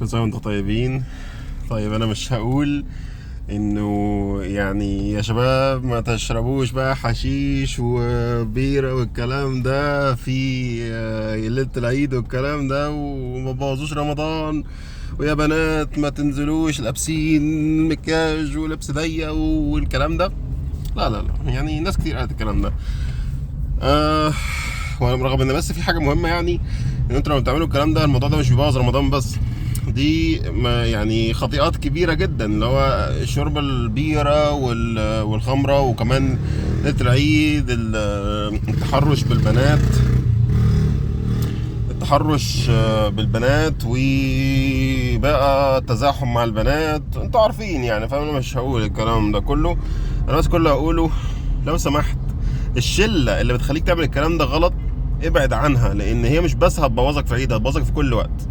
كل سنة وانتم طيبين. طيب انا مش هقول انه يعني يا شباب ما تشربوش بقى حشيش وبيرة والكلام ده في ليلة العيد والكلام ده، وما بوظوش رمضان، ويا بنات ما تنزلوش لابسين مكياج ولبس ضيق والكلام ده. لا لا لا، يعني ناس كتير قالت الكلام ده. وانا رغم ان بس في حاجه مهمه، يعني ان انتوا لما بتعملوا الكلام ده الموضوع ده مش بيبوظ رمضان بس، دي ما يعني خطيئات كبيره جدا، اللي هو شرب البيره والخمره، وكمان ليله العيد التحرش بالبنات، وبقى التزاحم مع البنات، انتوا عارفين يعني، فانا مش هقول الكلام ده كله. انا بس كل اللي هقوله لو سمحت، الشله اللي بتخليك تعمل الكلام ده غلط ابعد عنها، لان هي مش بس هتبوظك في العيد، هتبوظك في كل وقت.